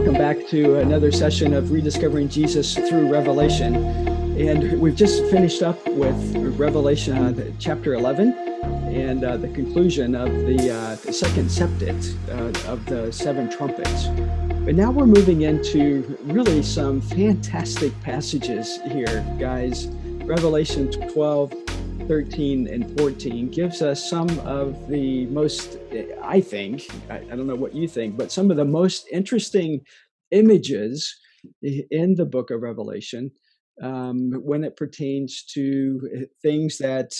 welcome back to another session of Rediscovering Jesus through Revelation. And we've just finished up with Revelation chapter 11 and the conclusion of the second septet of the seven trumpets. But now we're moving into really some fantastic passages here, guys. Revelation 12, 13, and 14 gives us some of the most, I think, I don't know what you think, but some of the most interesting images in the book of Revelation when it pertains to things that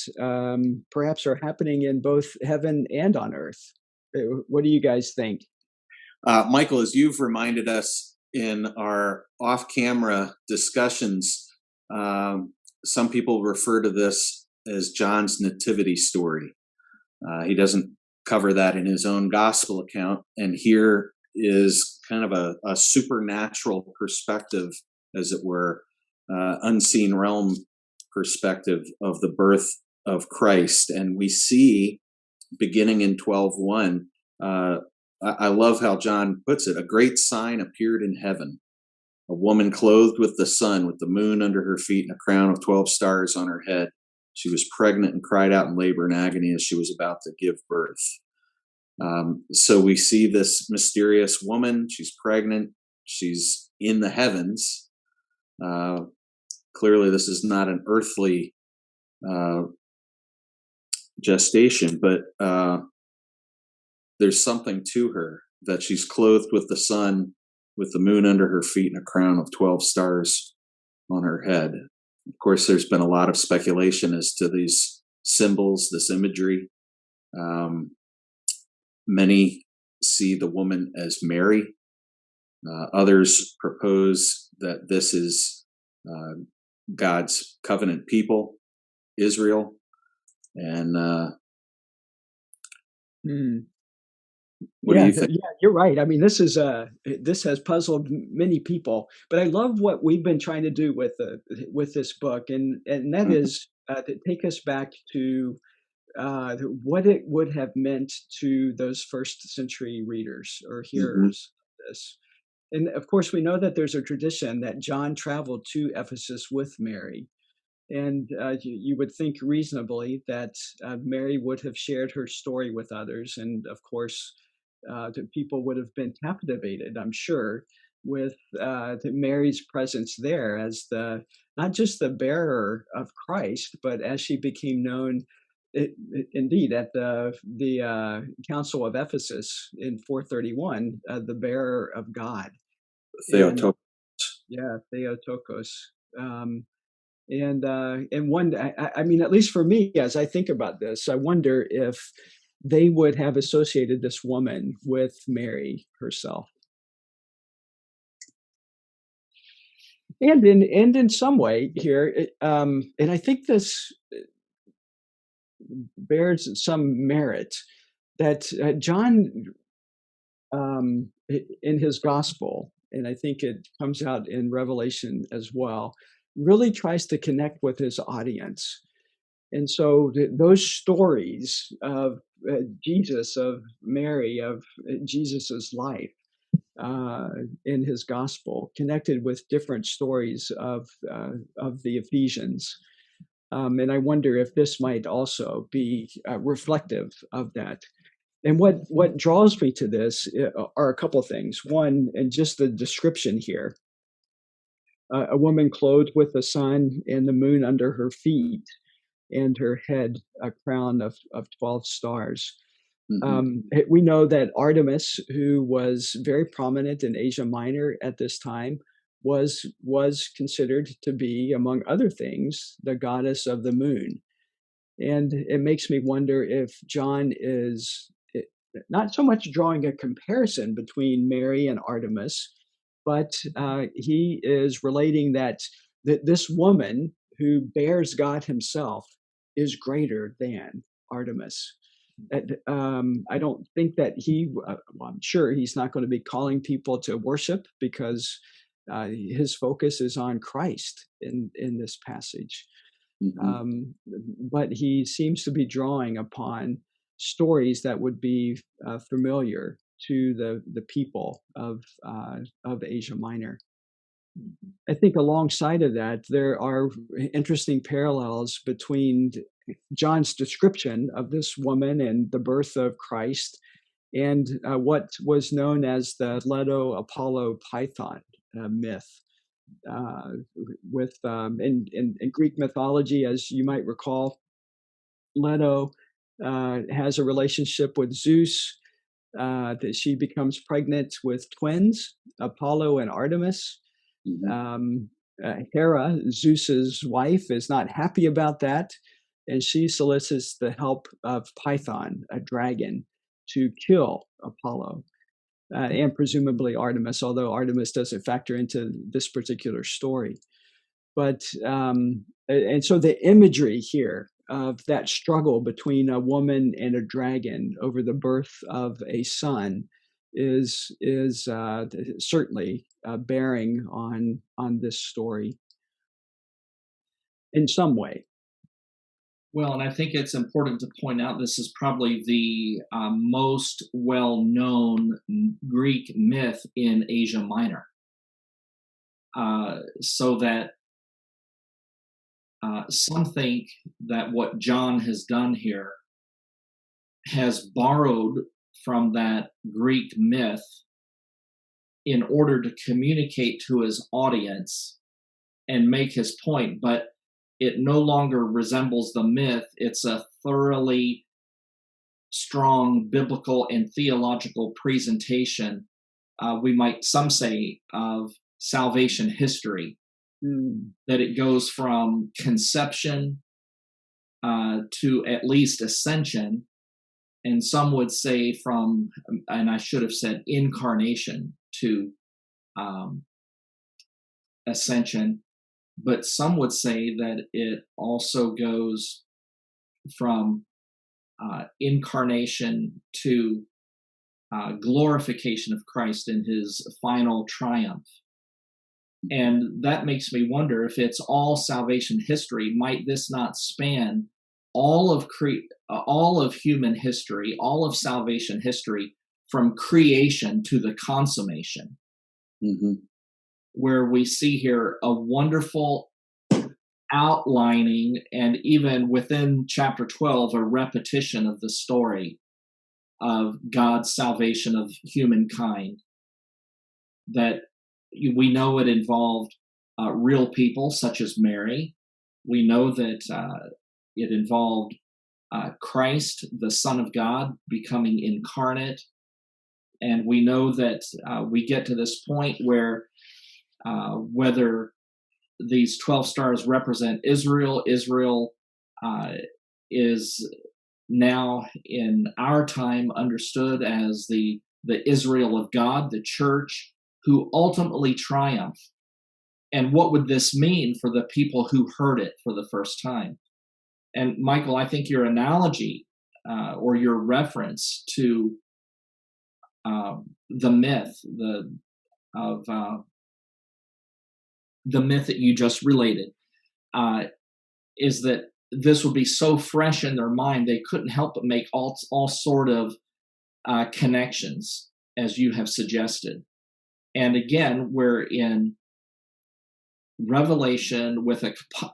perhaps are happening in both heaven and on earth. What do you guys think? Michael, as you've reminded us in our off-camera discussions, some people refer to this as John's nativity story. He doesn't cover that in his own gospel account. And here is kind of a supernatural perspective, as it were, unseen realm perspective of the birth of Christ. And we see, beginning in 12:1, I love how John puts it, a great sign appeared in heaven. A woman clothed with the sun, with the moon under her feet and a crown of 12 stars on her head. She was pregnant and cried out in labor and agony as she was about to give birth. So we see this mysterious woman. She's pregnant. She's in the heavens. Clearly, this is not an earthly gestation, but there's something to her, that she's clothed with the sun, with the moon under her feet and a crown of 12 stars on her head. Of course, there's been a lot of speculation as to these symbols, this imagery. Many see the woman as Mary. Others propose that this is God's covenant people, Israel. And what do you think? Yeah, you're right. I mean, this has puzzled many people, but I love what we've been trying to do with this book, and that is to take us back to what it would have meant to those first century readers or hearers of this. And of course, we know that there's a tradition that John traveled to Ephesus with Mary. And you would think reasonably that Mary would have shared her story with others. And of course, the people would have been captivated, I'm sure, with Mary's presence there as not just the bearer of Christ, but as she became known, indeed, at the Council of Ephesus in 431, the bearer of God. Theotokos. Theotokos. And one, I mean, at least for me, as I think about this, I wonder if they would have associated this woman with Mary herself. And in some way here, and I think this bears some merit, that John, in his gospel, and I think it comes out in Revelation as well, really tries to connect with his audience. And so those stories of Jesus, of Mary, of Jesus's life in his gospel, connected with different stories of the Ephesians. And I wonder if this might also be reflective of that. And what draws me to this are a couple of things. One, and just the description here. A woman clothed with the sun and the moon under her feet, and her head a crown of 12 stars. We know that Artemis, who was very prominent in Asia Minor at this time, was considered to be, among other things, the goddess of the moon. And it makes me wonder if John is not so much drawing a comparison between Mary and Artemis, but he is relating that this woman who bears God himself is greater than Artemis. I don't think that I'm sure he's not going to be calling people to worship, because his focus is on Christ in this passage. But he seems to be drawing upon stories that would be familiar to the people of Asia Minor. I think alongside of that, there are interesting parallels between John's description of this woman and the birth of Christ and what was known as the Leto Apollo Python myth. In Greek mythology, as you might recall, Leto has a relationship with Zeus, that she becomes pregnant with twins, Apollo and Artemis. Hera, Zeus's wife, is not happy about that, and she solicits the help of Python, a dragon, to kill Apollo and presumably Artemis, although Artemis doesn't factor into this particular story. But and so the imagery here of that struggle between a woman and a dragon over the birth of a son is certainly bearing on this story in some way. Well, and I think it's important to point out this is probably the most well-known Greek myth in Asia Minor. So that some think that what John has done here has borrowed from that Greek myth in order to communicate to his audience and make his point, but it no longer resembles the myth. It's a thoroughly strong biblical and theological presentation, some say, of salvation history. That it goes from conception to at least ascension, and some would say from, and I should have said incarnation to ascension, but some would say that it also goes from incarnation to glorification of Christ in his final triumph. And that makes me wonder, if it's all salvation history, might this not span all of human history, all of salvation history, from creation to the consummation? Where we see here a wonderful outlining, and even within chapter 12, a repetition of the story of God's salvation of humankind. That we know it involved real people such as Mary. We know that it involved Christ, the Son of God, becoming incarnate. And we know that we get to this point where whether these 12 stars represent Israel, Israel is now in our time understood as the Israel of God, the church, who ultimately triumph. And what would this mean for the people who heard it for the first time? And Michael, I think your analogy or your reference to the myth, the myth that you just related, is that this would be so fresh in their mind they couldn't help but make all sort of connections, as you have suggested. And again, we're in Revelation with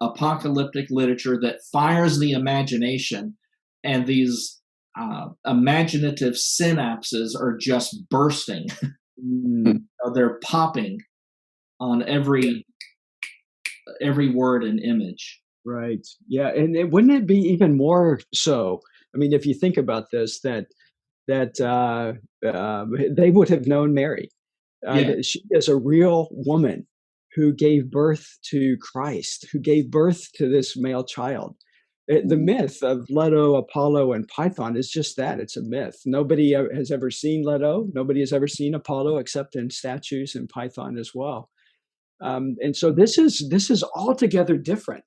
apocalyptic literature that fires the imagination, and these imaginative synapses are just bursting. They're popping on every word and image. Right. Yeah. And wouldn't it be even more so? I mean, if you think about this, that they would have known Mary. She is a real woman who gave birth to Christ, who gave birth to this male child. The myth of Leto, Apollo, and Python is just that. It's a myth. Nobody has ever seen Leto. Nobody has ever seen Apollo except in statues, and Python as well. And so this is altogether different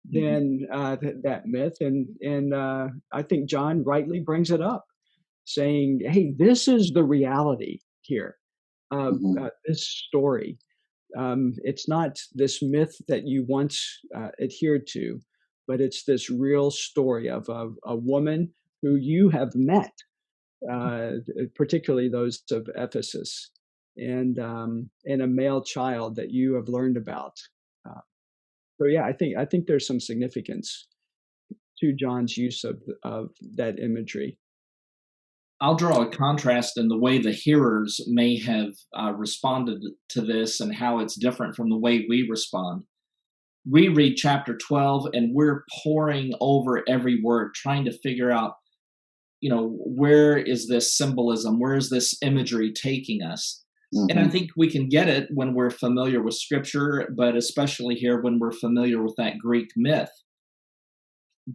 than that myth. And I think John rightly brings it up, saying, hey, this is the reality here of this story. It's not this myth that you once adhered to, but it's this real story of a woman who you have met, particularly those of Ephesus, and a male child that you have learned about. Uh, so yeah, I think there's some significance to John's use of that imagery. I'll draw a contrast in the way the hearers may have responded to this and how it's different from the way we respond. We read chapter 12 and we're poring over every word, trying to figure out, where is this symbolism? Where is this imagery taking us? And I think we can get it when we're familiar with scripture, but especially here when we're familiar with that Greek myth.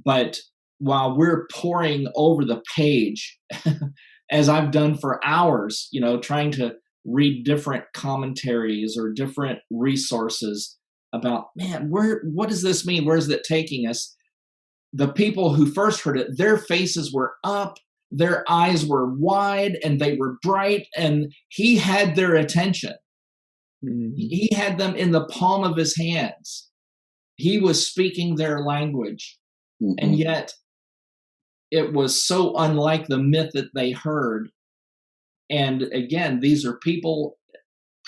But while we're poring over the page, as I've done for hours, trying to read different commentaries or different resources about, man, what does this mean? Where is it taking us? The people who first heard it, their faces were up, their eyes were wide, and they were bright, and he had their attention. Mm-hmm. He had them in the palm of his hands. He was speaking their language. Mm-hmm. And yet it was so unlike the myth that they heard. And again, these are people,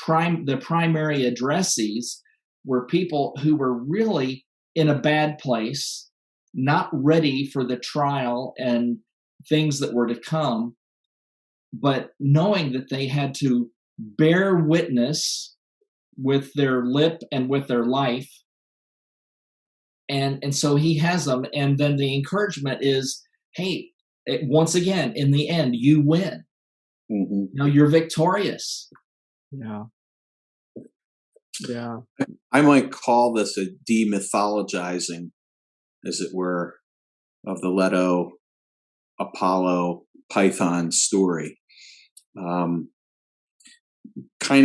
the primary addressees were people who were really in a bad place, not ready for the trial and things that were to come, but knowing that they had to bear witness with their lip and with their life. And so he has them. And then the encouragement is, hey, once again, in the end, you win. Mm-hmm. You're victorious. Yeah. Yeah. I might call this a demythologizing, as it were, of the Leto, Apollo, Python story. Kind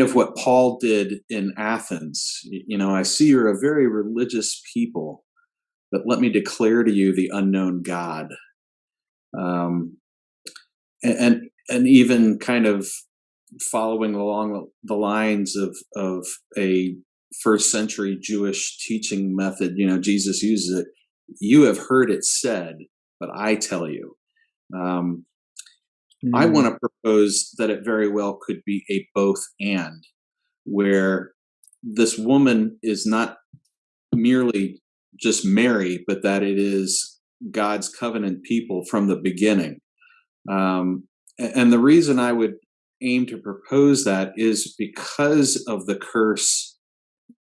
of what Paul did in Athens. I see you're a very religious people, but let me declare to you the unknown God. And even kind of following along the lines of a first century Jewish teaching method, Jesus uses it. You have heard it said, but I tell you. I want to propose that it very well could be a both and, where this woman is not merely just Mary, but that it is God's covenant people from the beginning. And the reason I would aim to propose that is because of the curse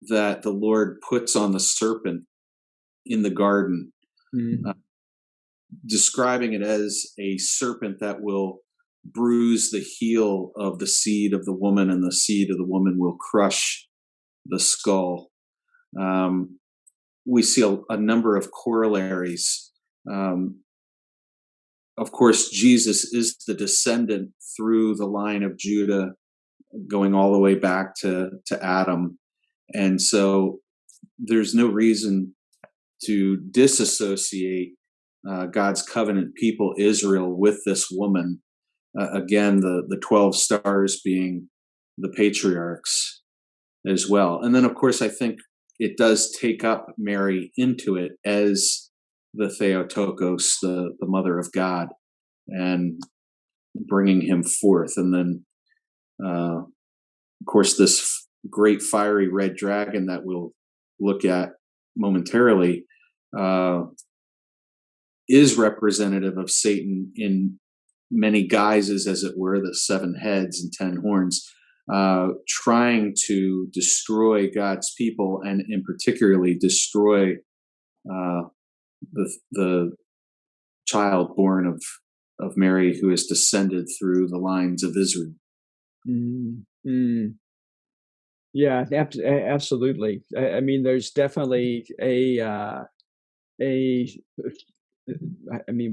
that the Lord puts on the serpent in the garden, describing it as a serpent that will bruise the heel of the seed of the woman, and the seed of the woman will crush the skull. We see a number of corollaries. Of course, Jesus is the descendant through the line of Judah, going all the way back to Adam. And so there's no reason to disassociate God's covenant people, Israel, with this woman. Again, the 12 stars being the patriarchs as well. And then, of course, I think it does take up Mary into it as the Theotokos, the mother of God, and bringing him forth. And then, of course, this great fiery red dragon that we'll look at momentarily is representative of Satan in many guises, as it were, the 7 heads and 10 horns, trying to destroy God's people, and in particularly destroy the child born of Mary, who is descended through the lines of Israel. Mm-hmm. Yeah, absolutely. I mean, there's definitely I mean,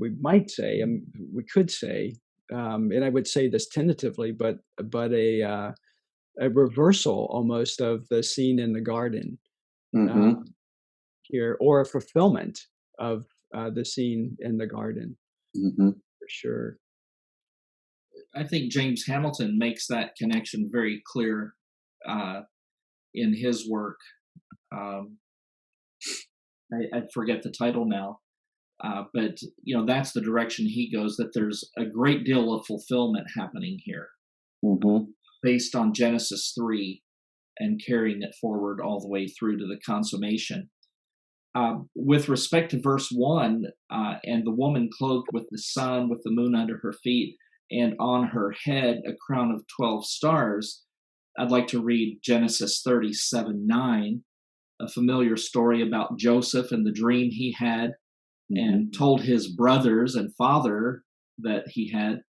we could say, and I would say this tentatively, but a reversal almost of the scene in the garden here, or a fulfillment of the scene in the garden, for sure. I think James Hamilton makes that connection very clear in his work. I forget the title now, But that's the direction he goes. That there's a great deal of fulfillment happening here, based on Genesis 3, and carrying it forward all the way through to the consummation. With respect to verse 1, and the woman clothed with the sun, with the moon under her feet, and on her head a crown of 12 stars, I'd like to read Genesis 37:9, a familiar story about Joseph and the dream he had, and told his brothers and father that he had.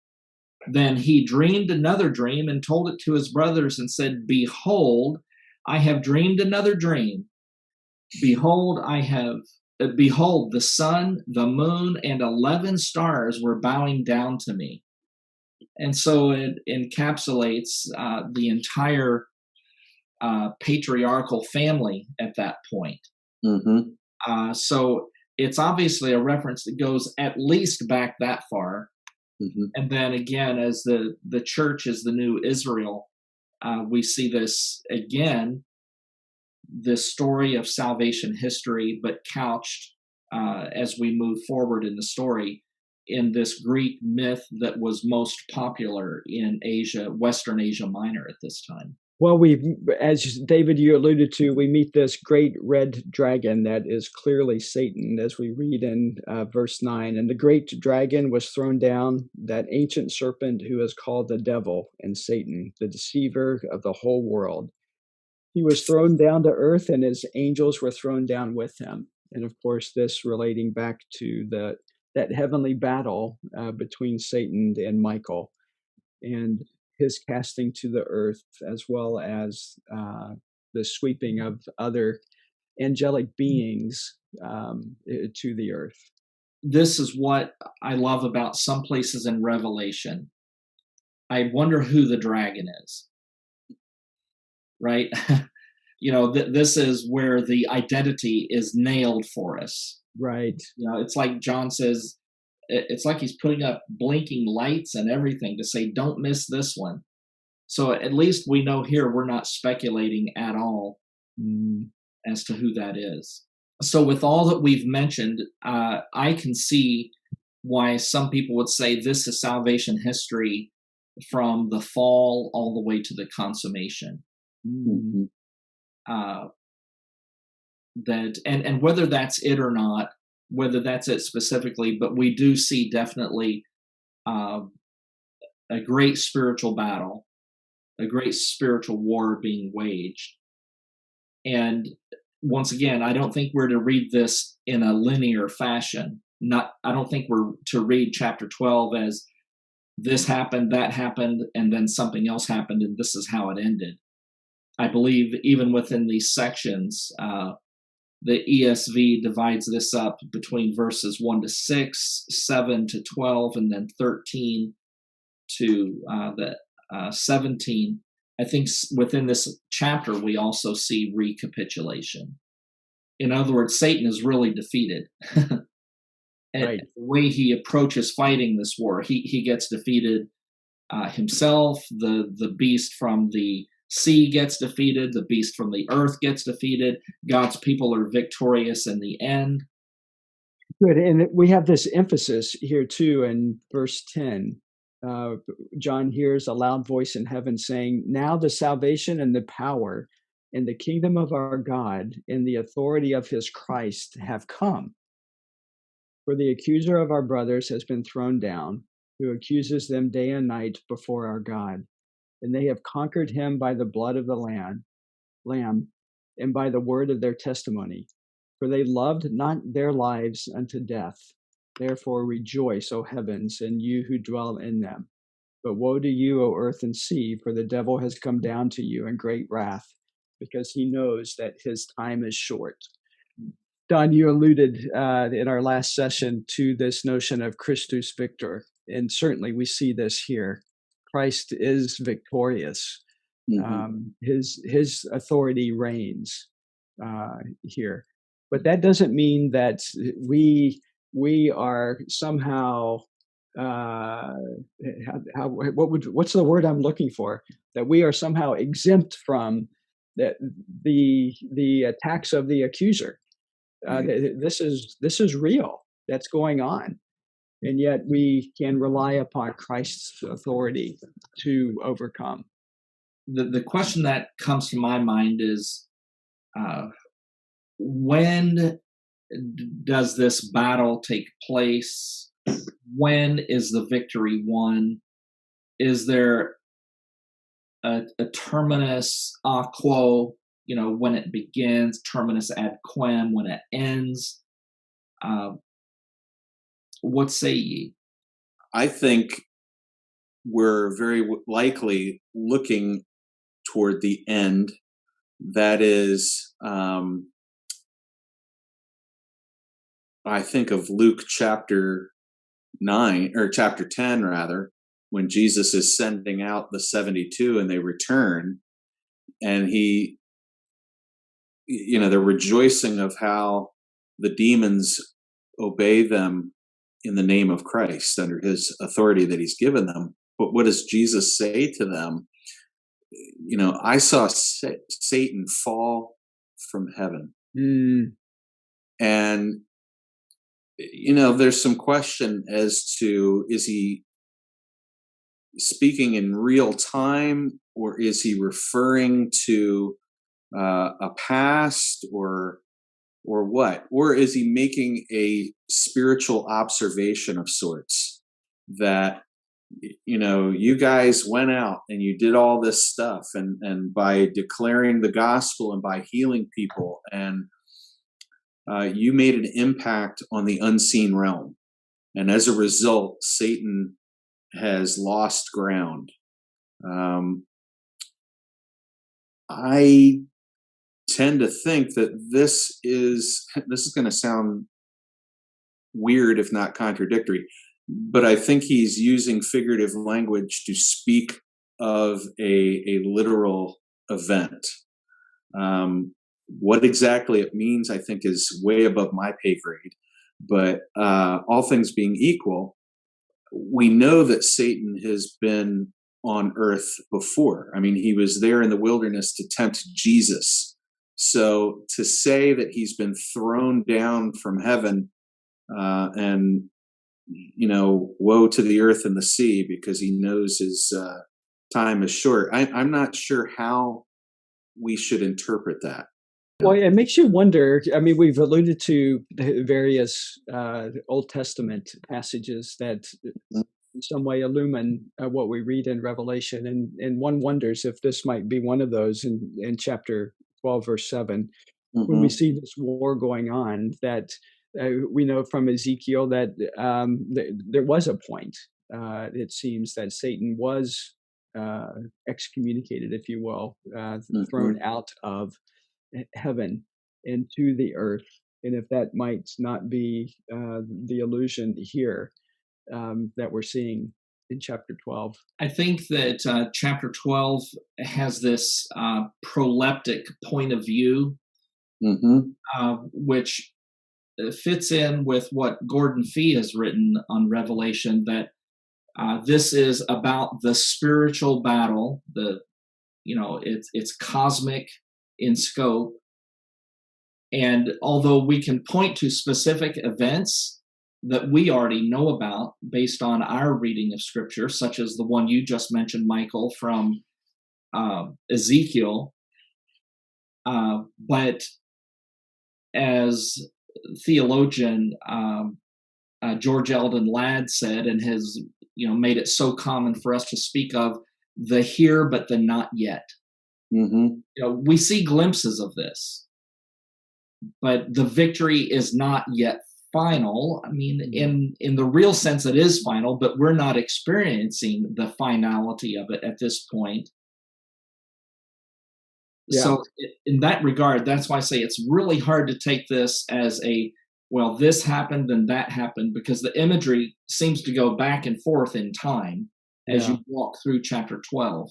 Then he dreamed another dream and told it to his brothers and said, "Behold, I have dreamed another dream. Behold, behold, the sun, the moon, and 11 stars were bowing down to me." And so it encapsulates the entire patriarchal family at that point. So it's obviously a reference that goes at least back that far. And then again, as the church is the new Israel, we see this again, this story of salvation history, but couched as we move forward in the story in this Greek myth that was most popular in Asia, Western Asia Minor at this time. Well, as David, you alluded to, we meet this great red dragon that is clearly Satan, as we read in verse 9. And the great dragon was thrown down, that ancient serpent who is called the devil and Satan, the deceiver of the whole world. He was thrown down to earth, and his angels were thrown down with him. And of course, this relating back to that heavenly battle between Satan and Michael, and his casting to the earth, as well as the sweeping of other angelic beings to the earth. This is what I love about some places in Revelation. I wonder who the dragon is, right? This is where the identity is nailed for us. Right. It's like John says, it's like he's putting up blinking lights and everything to say, don't miss this one. So at least we know here we're not speculating at all as to who that is. So with all that we've mentioned, I can see why some people would say this is salvation history from the fall all the way to the consummation. That and whether that's it or not, whether that's it specifically, but we do see definitely a great spiritual battle, a great spiritual war being waged. And once again, I don't think we're to read this in a linear fashion. I don't think we're to read chapter 12 as this happened, that happened, and then something else happened, and this is how it ended. I believe even within these sections, the ESV divides this up between verses 1 to 6, 7 to 12, and then 13 to 17. I think within this chapter, we also see recapitulation. In other words, Satan is really defeated. And right. The way he approaches fighting this war, he gets defeated himself. The beast from the sea gets defeated. The beast from the earth gets defeated. God's people are victorious in the end. Good. And we have this emphasis here too in verse 10. John hears a loud voice in heaven saying, "Now the salvation and the power and the kingdom of our God and the authority of his Christ have come. For the accuser of our brothers has been thrown down, who accuses them day and night before our God. And they have conquered him by the blood of the Lamb and by the word of their testimony. For they loved not their lives unto death. Therefore rejoice, O heavens, and you who dwell in them. But woe to you, O earth and sea, for the devil has come down to you in great wrath, because he knows that his time is short." Don, you alluded in our last session to this notion of Christus Victor, and certainly we see this here. Christ is victorious. His authority reigns here, but that doesn't mean that we are somehow what's the word I'm looking for? That we are somehow exempt from the attacks of the accuser. This is real. that's going on. And yet we can rely upon Christ's authority to overcome. The question that comes to my mind is, when does this battle take place? When is the victory won? Is there a terminus a quo, when it begins, terminus ad quem, when it ends? What say ye? I think we're very likely looking toward the end. That is, I think of Luke chapter 9, or chapter 10 rather, when Jesus is sending out the 72 and they return, and they're rejoicing of how the demons obey them in the name of Christ under his authority that he's given them. But what does Jesus say to them? I saw Satan fall from heaven. And, there's some question as to, is he speaking in real time, or is he referring to a past, or what? Or is he making a spiritual observation of sorts that, you guys went out and you did all this stuff, and by declaring the gospel and by healing people, and you made an impact on the unseen realm. And as a result, Satan has lost ground. I tend to think that this is going to sound weird, if not contradictory, but I think he's using figurative language to speak of a literal event. What exactly it means, I think, is way above my pay grade. But all things being equal, we know that Satan has been on earth before. I mean, he was there in the wilderness to tempt Jesus. So to say that he's been thrown down from heaven and, woe to the earth and the sea because he knows his time is short, I'm not sure how we should interpret that. Well, it makes you wonder. I mean, we've alluded to the various Old Testament passages that in some way illumine what we read in Revelation. And one wonders if this might be one of those in chapter 12, verse 7, when we see this war going on, that we know from Ezekiel that there was a point, it seems, that Satan was excommunicated, if you will, thrown out of heaven into the earth. And if that might not be the illusion here that we're seeing in chapter 12. I think that chapter 12 has this proleptic point of view, which fits in with what Gordon Fee has written on Revelation, that this is about the spiritual battle. It's cosmic in scope. And although we can point to specific events that we already know about based on our reading of Scripture, such as the one you just mentioned, Michael, from Ezekiel, but as theologian George Eldon Ladd said, and has made it so common for us to speak of the here but the not yet. We see glimpses of this, but the victory is not yet final. I mean, in the real sense, it is final, but we're not experiencing the finality of it at this point. Yeah. So in that regard, that's why I say it's really hard to take this as this happened and that happened, because the imagery seems to go back and forth in time as you walk through chapter 12.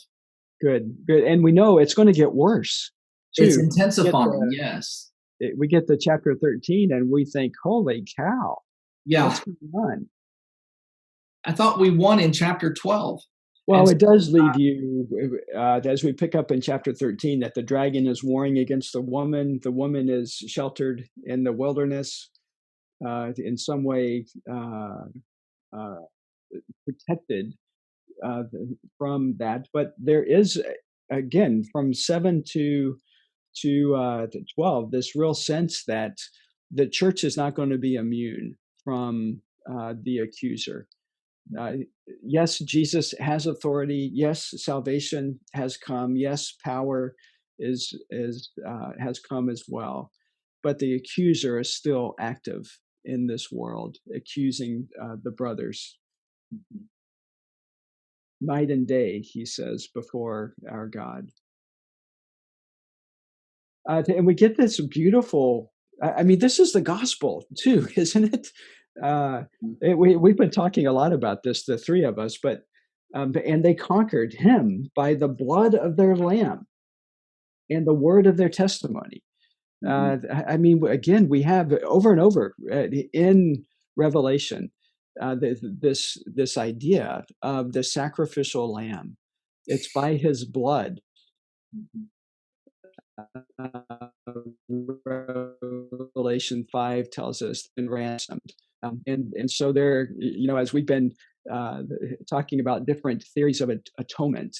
Good. And we know it's going to get worse, too. It's intensifying, yes. We get to chapter 13 and we think, holy cow. Yeah. What's going on? I thought we won in chapter 12. Well, it does leave you, as we pick up in chapter 13, that the dragon is warring against the woman. The woman is sheltered in the wilderness. in some way uh, protected from that. But there is, again, from 7 to 12, this real sense that the church is not going to be immune from the accuser. Uh, yes, Jesus has authority. Yes, salvation has come. Yes, power is has come as well. But the accuser is still active in this world, accusing the brothers night and day. He says before our God, and we get this beautiful. I mean, this is the gospel too, isn't it? We've been talking a lot about this, the three of us, but and they conquered him by the blood of their lamb and the word of their testimony. I mean, again, we have over and over in Revelation this idea of the sacrificial lamb. It's by his blood. Revelation 5 tells us been ransomed. And so there, as we've been talking about different theories of atonement,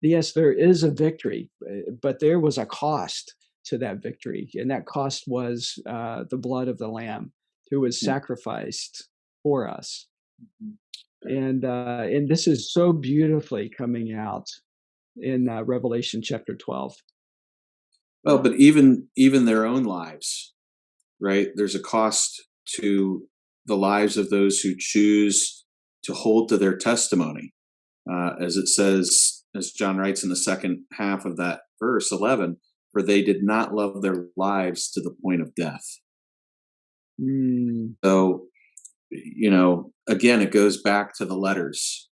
yes, there is a victory, but there was a cost to that victory, and that cost was the blood of the Lamb, who was sacrificed for us. And this is so beautifully coming out in Revelation chapter 12. Well, but even their own lives, right? There's a cost to the lives of those who choose to hold to their testimony. As it says, as John writes in the second half of that verse 11, for they did not love their lives to the point of death. So, again, it goes back to the letters: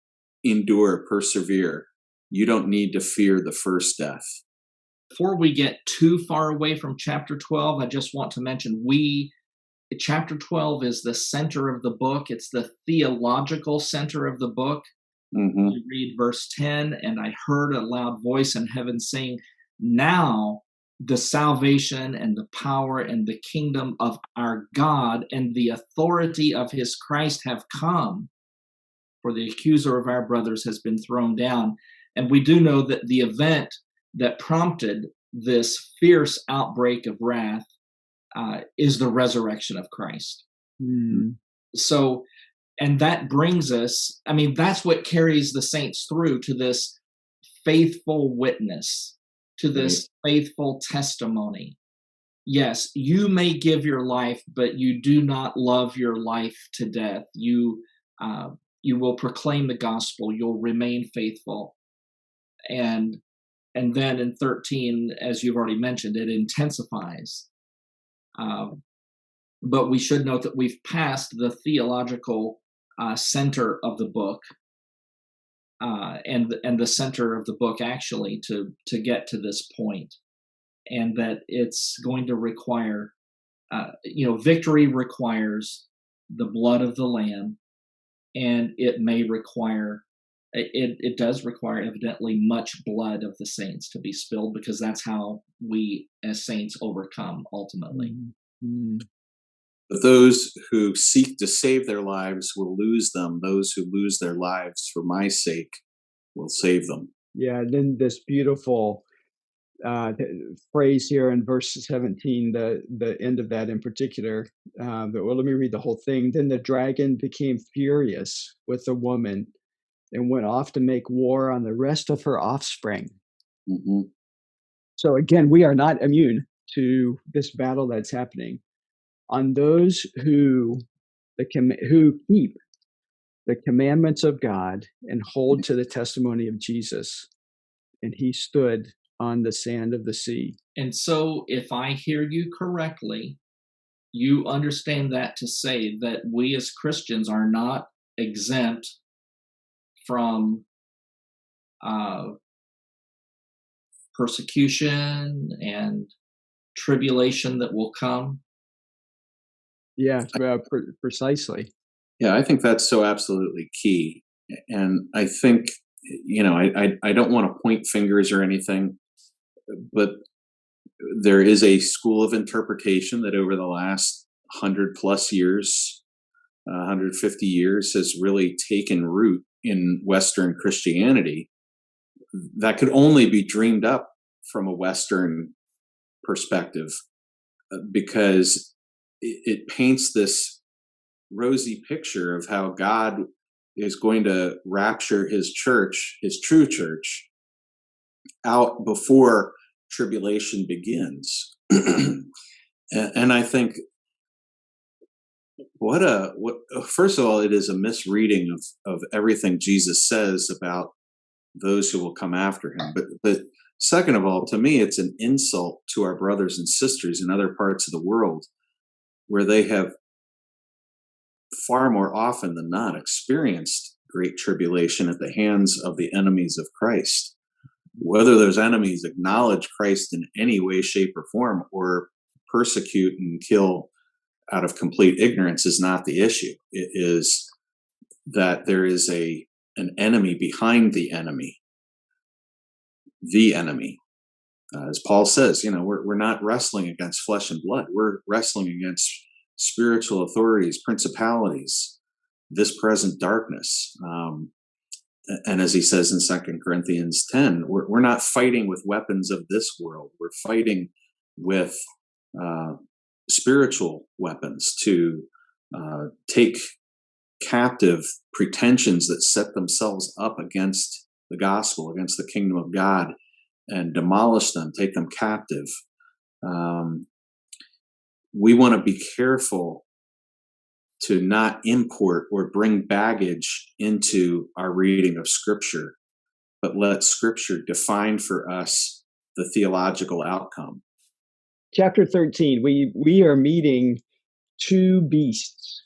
endure, persevere. You don't need to fear the first death. Before we get too far away from chapter 12, I just want to mention chapter 12 is the center of the book. It's the theological center of the book. You read verse 10, and I heard a loud voice in heaven saying, now the salvation and the power and the kingdom of our God and the authority of his Christ have come, for the accuser of our brothers has been thrown down. And we do know that the event that prompted this fierce outbreak of wrath is the resurrection of Christ. So, and that brings us, I mean, that's what carries the saints through to this faithful witness, to this faithful testimony. Yes, you may give your life, but you do not love your life to death. You will proclaim the gospel. You'll remain faithful. And then in 13, as you've already mentioned, it intensifies. But we should note that we've passed the theological center of the book, and the center of the book actually to get to this point, and that it's going to require, victory requires the blood of the Lamb, and it may require. It does require, evidently, much blood of the saints to be spilled, because that's how we as saints overcome ultimately. But those who seek to save their lives will lose them. Those who lose their lives for my sake will save them. Yeah, and then this beautiful phrase here in verse 17, the end of that in particular. Let me read the whole thing. Then the dragon became furious with the woman and went off to make war on the rest of her offspring. So again, we are not immune to this battle that's happening. On those who keep the commandments of God and hold to the testimony of Jesus, and he stood on the sand of the sea. And so, if I hear you correctly, you understand that to say that we as Christians are not exempt from persecution and tribulation that will come. Yeah, precisely. Yeah, I think that's so absolutely key. And I think, I don't want to point fingers or anything, but there is a school of interpretation that over the last 100 plus years, 150 years, has really taken root in Western Christianity that could only be dreamed up from a Western perspective, because it paints this rosy picture of how God is going to rapture his church, his true church, out before tribulation begins. And I think first of all, it is a misreading of everything Jesus says about those who will come after him. But second of all, to me, it's an insult to our brothers and sisters in other parts of the world where they have far more often than not experienced great tribulation at the hands of the enemies of Christ. Whether those enemies acknowledge Christ in any way, shape, or form, or persecute and kill out of complete ignorance is not the issue. It is that there is an enemy behind the enemy. The enemy. As Paul says, we're not wrestling against flesh and blood. We're wrestling against spiritual authorities, principalities, this present darkness. And as he says in 2 Corinthians 10, we're not fighting with weapons of this world. We're fighting with spiritual weapons to take captive pretensions that set themselves up against the gospel, against the kingdom of God, and demolish them, take them captive. We want to be careful to not import or bring baggage into our reading of Scripture, but let Scripture define for us the theological outcome. Chapter 13, we are meeting two beasts.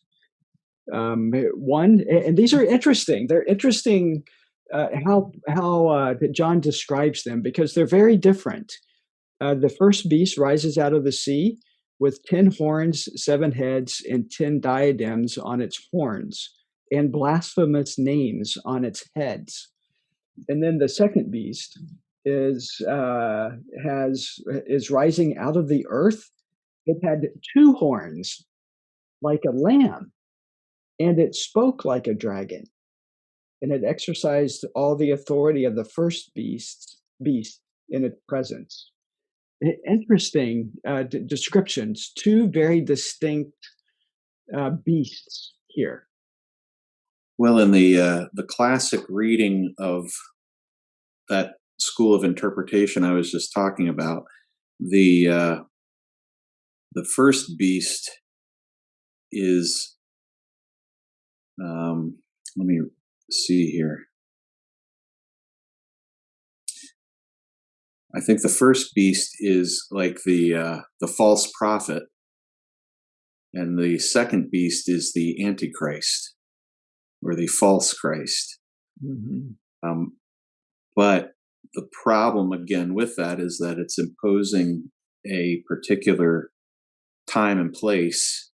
One, and these are interesting. They're interesting how John describes them, because they're very different. The first beast rises out of the sea with 10 horns, 7 heads, and 10 diadems on its horns, and blasphemous names on its heads. And then the second beast is rising out of the earth. It had 2 horns like a lamb, and it spoke like a dragon, and it exercised all the authority of the first beast in its presence. Interesting descriptions, 2 very distinct beasts here. Well, in the classic reading of that school of interpretation I was just talking about, the first beast is, let me see here. I think the first beast is like the false prophet, and the second beast is the Antichrist, or the false Christ. Mm-hmm. But the problem again with that is that it's imposing a particular time and place,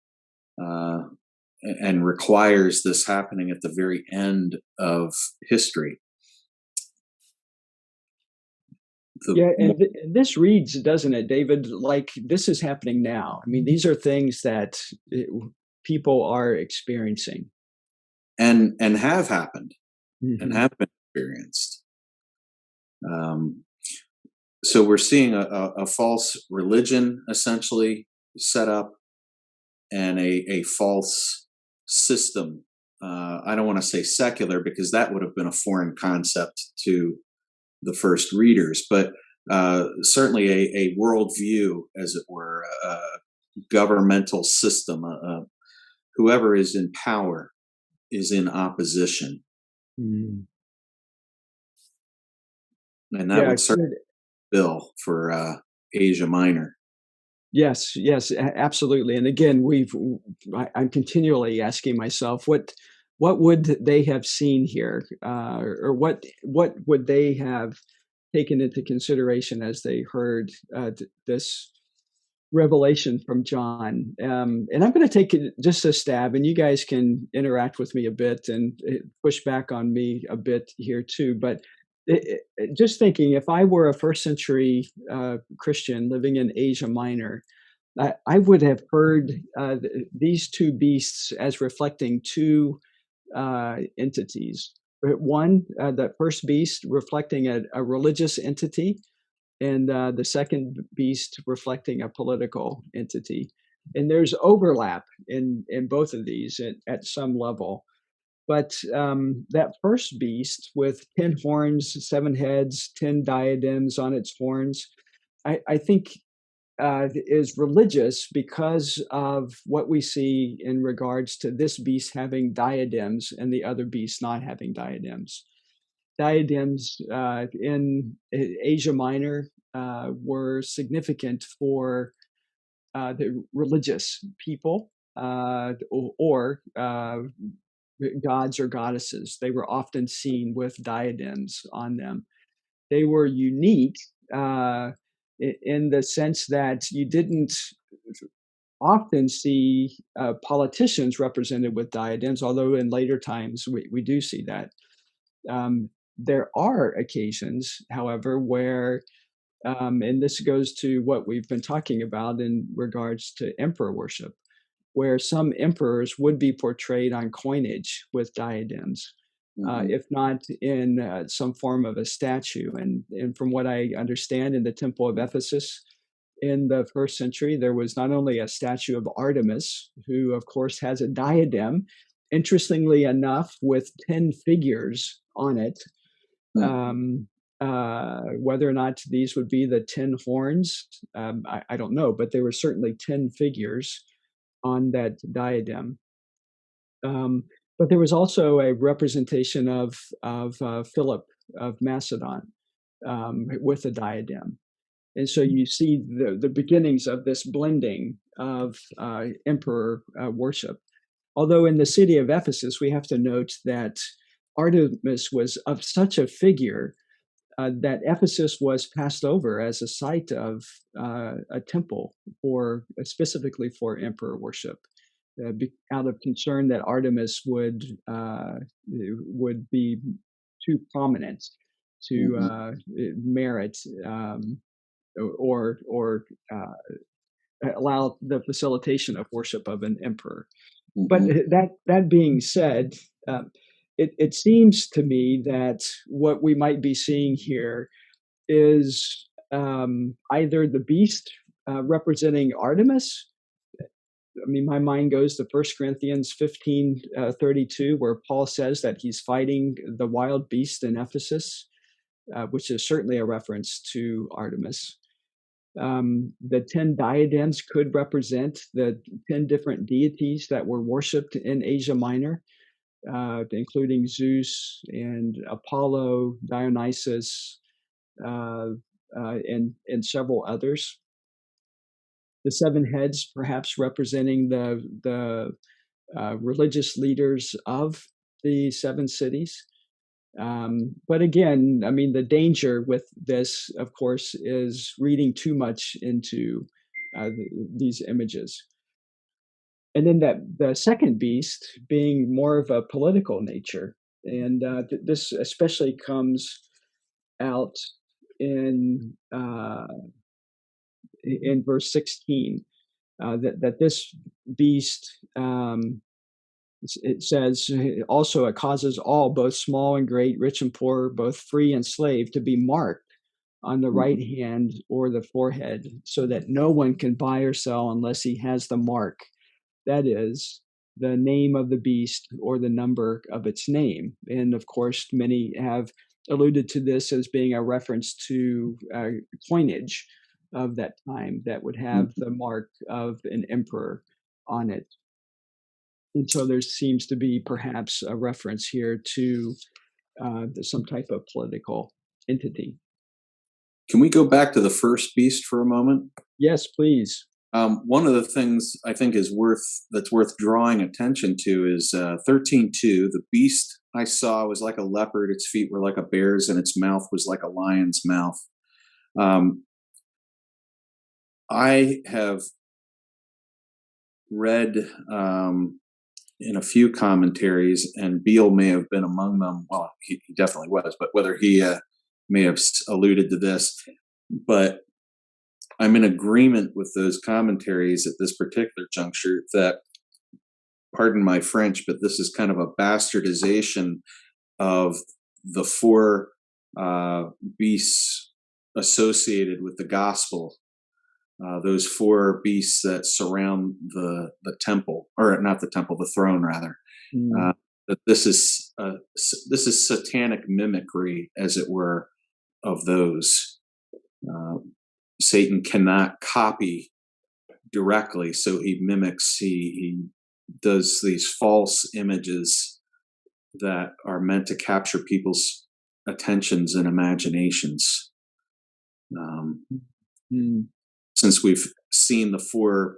and requires this happening at the very end of history. This reads, doesn't it, David, like this is happening now. I mean, these are things that people are experiencing. And have happened, mm-hmm. and have been experienced. So we're seeing a false religion essentially set up, and a false system. I don't want to say secular, because that would have been a foreign concept to the first readers, but certainly a worldview, as it were, a governmental system. Whoever is in power is in opposition. Mm. And that would certainly be a bill for Asia Minor. Yes, absolutely. And again, I'm continually asking myself, what would they have seen here, or what would they have taken into consideration as they heard this revelation from John? And I'm going to take just a stab, and you guys can interact with me a bit and push back on me a bit here too. But just thinking, if I were a first century Christian living in Asia Minor, I would have heard these two beasts as reflecting two entities. One, the first beast reflecting a religious entity, and the second beast reflecting a political entity. And there's overlap in both of these at some level. But that first beast with 10 horns, 7 heads, 10 diadems on its horns, I think is religious because of what we see in regards to this beast having diadems and the other beast not having diadems. Diadems in Asia Minor were significant for the religious people or gods or goddesses. They were often seen with diadems on them. They were unique in the sense that you didn't often see politicians represented with diadems, although in later times we do see that. There are occasions, however, where, and this goes to what we've been talking about in regards to emperor worship, where some emperors would be portrayed on coinage with diadems, if not in some form of a statue. And from what I understand, in the Temple of Ephesus in the first century, there was not only a statue of Artemis, who, of course, has a diadem, interestingly enough, with 10 figures on it. Whether or not these would be the 10 horns, I don't know, but there were certainly 10 figures on that diadem. But there was also a representation of Philip of Macedon with a diadem. And so you see the beginnings of this blending of emperor worship. Although in the city of Ephesus, we have to note that Artemis was of such a figure that Ephesus was passed over as a site of a temple specifically for emperor worship, out of concern that Artemis would be too prominent to merit or allow the facilitation of worship of an emperor. But that being said, it seems to me that what we might be seeing here is either the beast representing Artemis. I mean, my mind goes to 1 Corinthians 15:32, where Paul says that he's fighting the wild beast in Ephesus, which is certainly a reference to Artemis. The 10 diadems could represent the 10 different deities that were worshipped in Asia Minor, including Zeus and Apollo, Dionysus, and several others. The 7 heads perhaps representing the religious leaders of the 7 cities. But again, I mean, the danger with this, of course, is reading too much into these images. And then the second beast being more of a political nature. And this especially comes out in verse 16, that this beast, it says, also it causes all, both small and great, rich and poor, both free and slave, to be marked on the right hand or the forehead, so that no one can buy or sell unless he has the mark, that is, the name of the beast or the number of its name. And of course, many have alluded to this as being a reference to coinage of that time that would have the mark of an emperor on it. And so there seems to be perhaps a reference here to some type of political entity. Can we go back to the first beast for a moment? Yes, please. One of the things I think that's worth drawing attention to is 13:2. The beast I saw was like a leopard; its feet were like a bear's, and its mouth was like a lion's mouth. I have read in a few commentaries, and Beale may have been among them. Well, he definitely was, but whether he may have alluded to this, but I'm in agreement with those commentaries at this particular juncture that, pardon my French, but this is kind of a bastardization of the four beasts associated with the gospel. Those four beasts that surround the temple, or not the temple, the throne rather. That this is satanic mimicry, as it were, of those. Satan cannot copy directly, so he mimics. He does these false images that are meant to capture people's attentions and imaginations. Since we've seen the four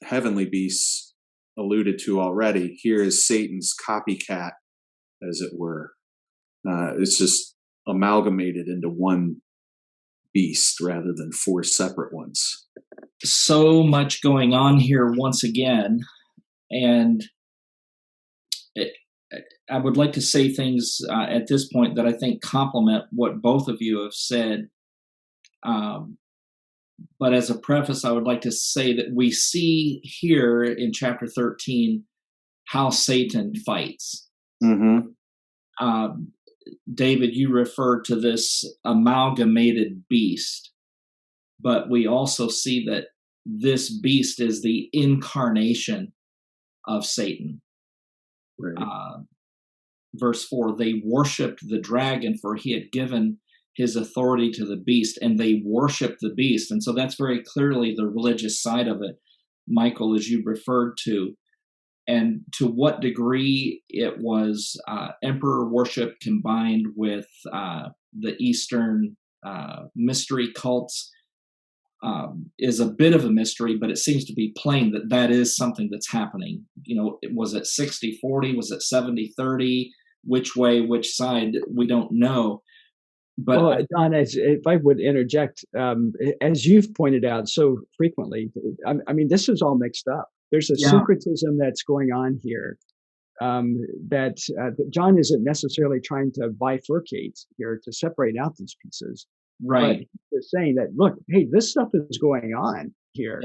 heavenly beasts alluded to already, here is Satan's copycat, as it were. It's just amalgamated into one beast rather than four separate ones. So much going on here once again, and I would like to say things at this point that I think complement what both of you have said. But as a preface, I would like to say that we see here in chapter 13 how Satan fights. David, you referred to this amalgamated beast, but we also see that this beast is the incarnation of Satan. Right. Verse 4, they worshipped the dragon, for he had given his authority to the beast, and they worshiped the beast. And so that's very clearly the religious side of it, Michael, as you referred to. And to what degree it was emperor worship combined with the Eastern mystery cults is a bit of a mystery, but it seems to be plain that that is something that's happening. You know, was it 60-40? Was it 70-30? Which way, which side? We don't know. But well, Don, if I would interject, as you've pointed out so frequently, I mean, this is all mixed up. There's a syncretism that's going on here that John isn't necessarily trying to bifurcate here to separate out these pieces. Right. But he's saying that, look, hey, this stuff is going on here.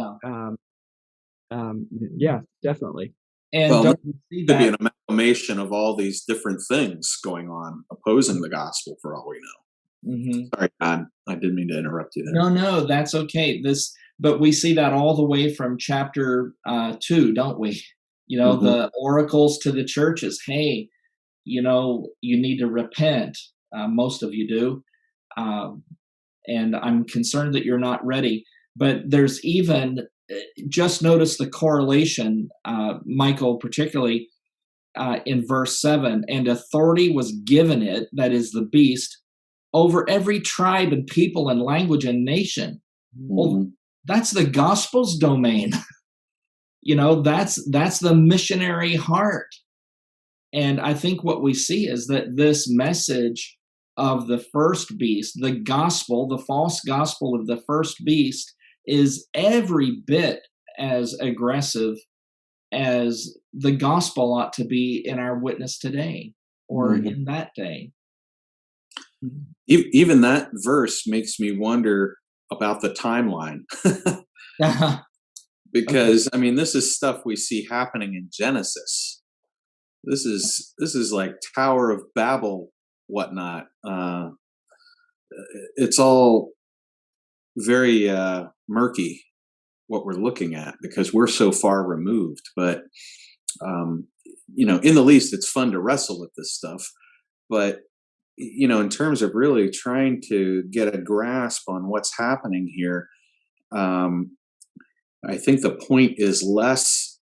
Yeah, definitely. And well, don't see that could be an amalgamation of all these different things going on, opposing the gospel, for all we know. Sorry, Don, I didn't mean to interrupt you there. No, that's okay. But we see that all the way from chapter 2, don't we? You know, the oracles to the churches. Hey, you know, you need to repent. Most of you do. And I'm concerned that you're not ready. But there's even, just notice the correlation, Michael, particularly in verse 7, and authority was given it, that is the beast, over every tribe and people and language and nation. Well, that's the gospel's domain. You know, that's the missionary heart. And I think what we see is that this message of the first beast, the gospel, the false gospel of the first beast, is every bit as aggressive as the gospel ought to be in our witness today or in that day. Even that verse makes me wonder about the timeline. Because I mean, this is stuff we see happening in Genesis. This is like Tower of Babel, whatnot. It's all very murky what we're looking at because we're so far removed. But you know, in the least, it's fun to wrestle with this stuff. But you know, in terms of really trying to get a grasp on what's happening here, I think the point is less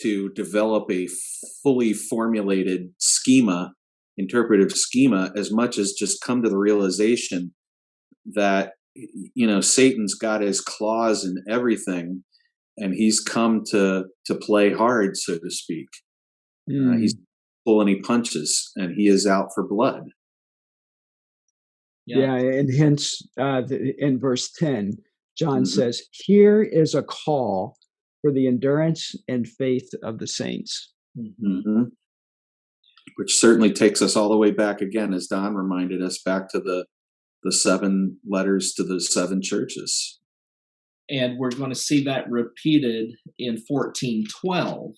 to develop a fully formulated schema, interpretive schema, as much as just come to the realization that, you know, Satan's got his claws in everything and he's come to play hard, so to speak. He's pulling any punches and he is out for blood. Yeah, and hence in verse 10, John says, here is a call for the endurance and faith of the saints. Which certainly takes us all the way back again, as Don reminded us, back to the 7 letters to the 7 churches. And we're going to see that repeated in 14:12.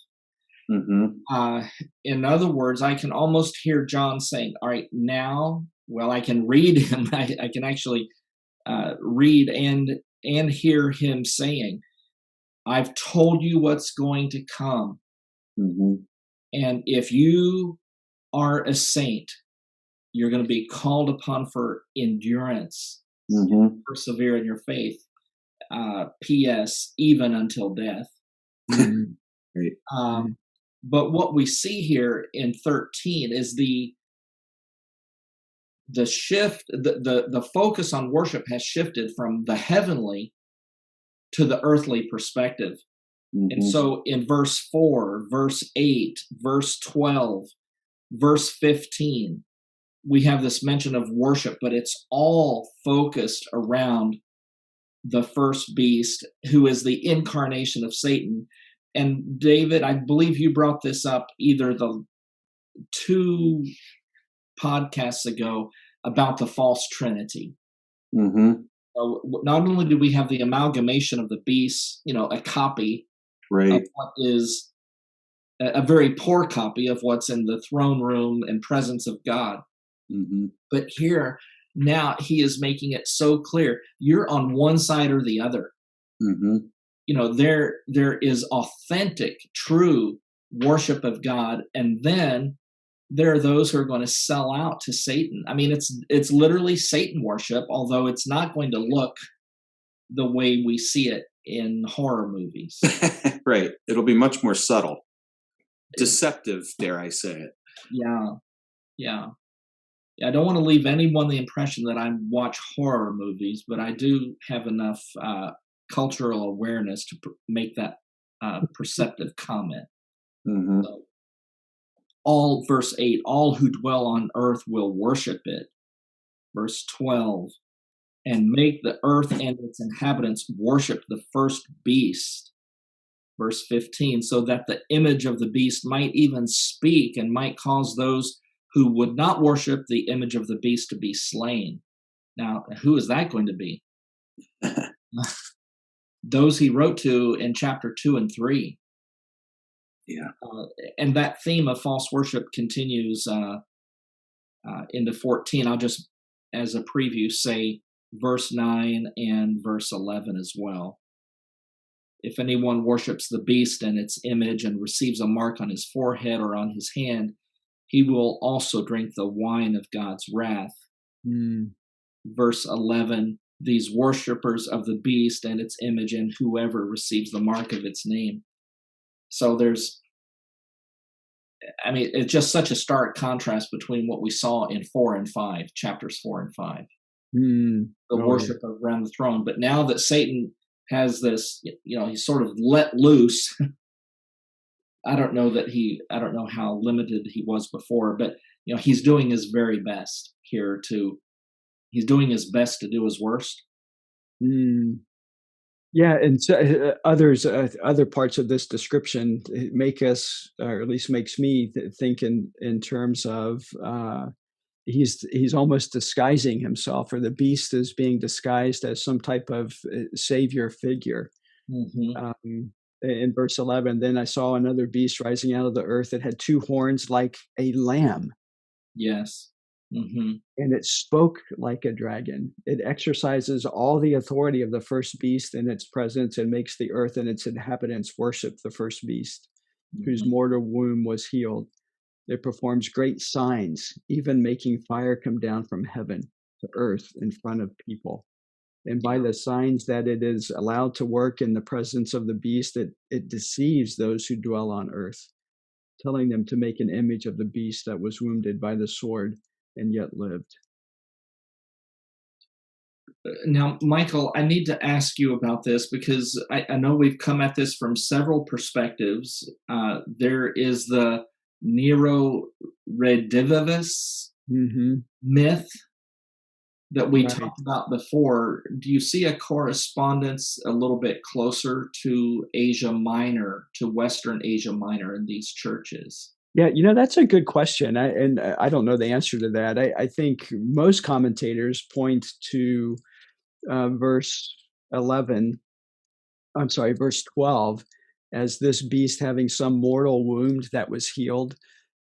In other words, I can almost hear John saying, all right, now, well, I can read him. I can actually read and hear him saying, I've told you what's going to come. And if you are a saint, you're going to be called upon for endurance, persevere in your faith. P.S. even until death. Right. But what we see here in 13 is the shift, the focus on worship has shifted from the heavenly to the earthly perspective. And so in verse 4, verse 8, verse 12, verse 15, we have this mention of worship, but it's all focused around the first beast, who is the incarnation of Satan. And David, I believe you brought this up either the 2 podcasts ago about the false trinity. So not only do we have the amalgamation of the beast, a copy of what is a very poor copy of what's in the throne room and presence of God, but here now he is making it so clear you're on one side or the other. There is authentic, true worship of God, and then there are those who are going to sell out to Satan. I mean, it's literally Satan worship, although it's not going to look the way we see it in horror movies. Right. It'll be much more subtle, deceptive, dare I say it. Yeah. I don't want to leave anyone the impression that I watch horror movies, but I do have enough cultural awareness to make that perceptive comment. So, verse 8, all who dwell on earth will worship it. Verse 12, and make the earth and its inhabitants worship the first beast. Verse 15, so that the image of the beast might even speak and might cause those who would not worship the image of the beast to be slain. Now, who is that going to be? Those he wrote to in chapter 2 and 3. And that theme of false worship continues into 14. I'll just, as a preview, say verse 9 and verse 11 as well. If anyone worships the beast and its image and receives a mark on his forehead or on his hand, he will also drink the wine of God's wrath. Verse 11, these worshipers of the beast and its image and whoever receives the mark of its name. So it's just such a stark contrast between what we saw in 4 and 5, chapters 4 and 5. The worship around the throne. But now that Satan has this, he's sort of let loose. I don't know how limited he was before, but he's doing his very best here he's doing his best to do his worst. Yeah, and so, other parts of this description make us, or at least makes me think in terms of he's almost disguising himself, or the beast is being disguised as some type of savior figure. In verse 11, then I saw another beast rising out of the earth that had 2 horns like a lamb. Yes. And it spoke like a dragon. It exercises all the authority of the first beast in its presence and makes the earth and its inhabitants worship the first beast, whose mortal womb was healed. It performs great signs, even making fire come down from heaven to earth in front of people. And by the signs that it is allowed to work in the presence of the beast, it deceives those who dwell on earth, telling them to make an image of the beast that was wounded by the sword and yet lived. Now, Michael, I need to ask you about this because I know we've come at this from several perspectives. There is the Nero Redivivus myth that we talked about before. Do you see a correspondence a little bit closer to Asia Minor, to Western Asia Minor in these churches? Yeah, that's a good question. I don't know the answer to that. I think most commentators point to verse 11 I'm sorry, verse 12, as this beast having some mortal wound that was healed,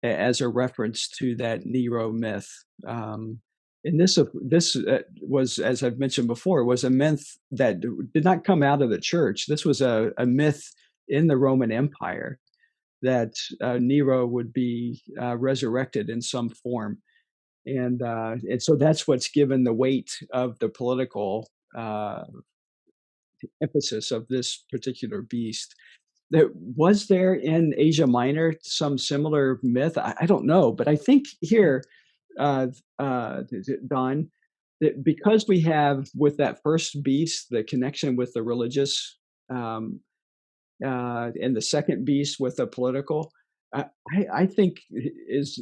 as a reference to that Nero myth. And this was, as I've mentioned before, was a myth that did not come out of the church. This was a myth in the Roman Empire that Nero would be resurrected in some form. And so that's what's given the weight of the political emphasis of this particular beast. Was there in Asia Minor some similar myth? I don't know, but I think here, Don, that because we have with that first beast the connection with the religious, and the second beast with the political, I think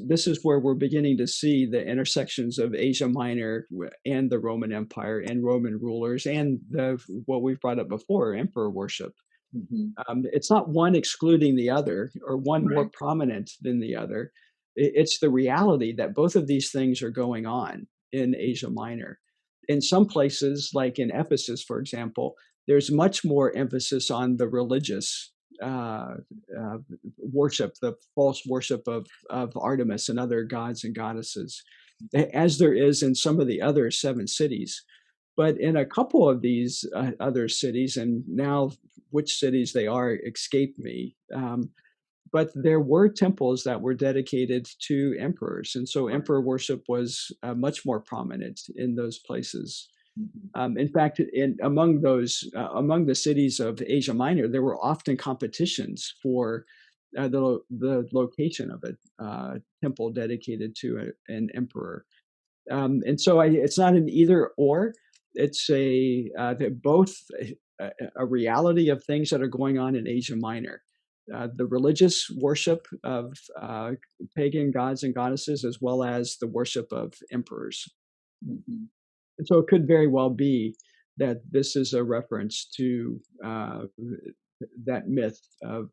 this is where we're beginning to see the intersections of Asia Minor and the Roman Empire and Roman rulers and what we've brought up before, emperor worship. It's not one excluding the other or one more prominent than the other. It's the reality that both of these things are going on in Asia Minor. In some places, like in Ephesus, for example, there's much more emphasis on the religious worship, the false worship of Artemis and other gods and goddesses, as there is in some of the other 7 cities. But in a couple of these other cities, and now which cities they are escape me, but there were temples that were dedicated to emperors. And so emperor worship was much more prominent in those places. In fact, among the cities of Asia Minor, there were often competitions for the location of a temple dedicated to an emperor. And so it's not an either or. It's both a reality of things that are going on in Asia Minor. The religious worship of pagan gods and goddesses, as well as the worship of emperors. And so it could very well be that this is a reference to that myth of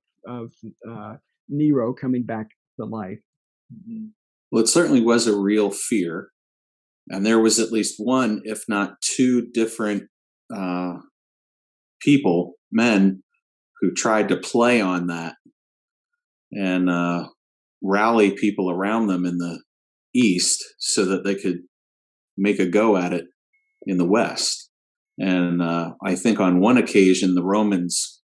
Nero coming back to life. Well, it certainly was a real fear. And there was at least one, if not 2 different men, who tried to play on that and rally people around them in the East so that they could make a go at it in the West. And I think on one occasion, the Romans,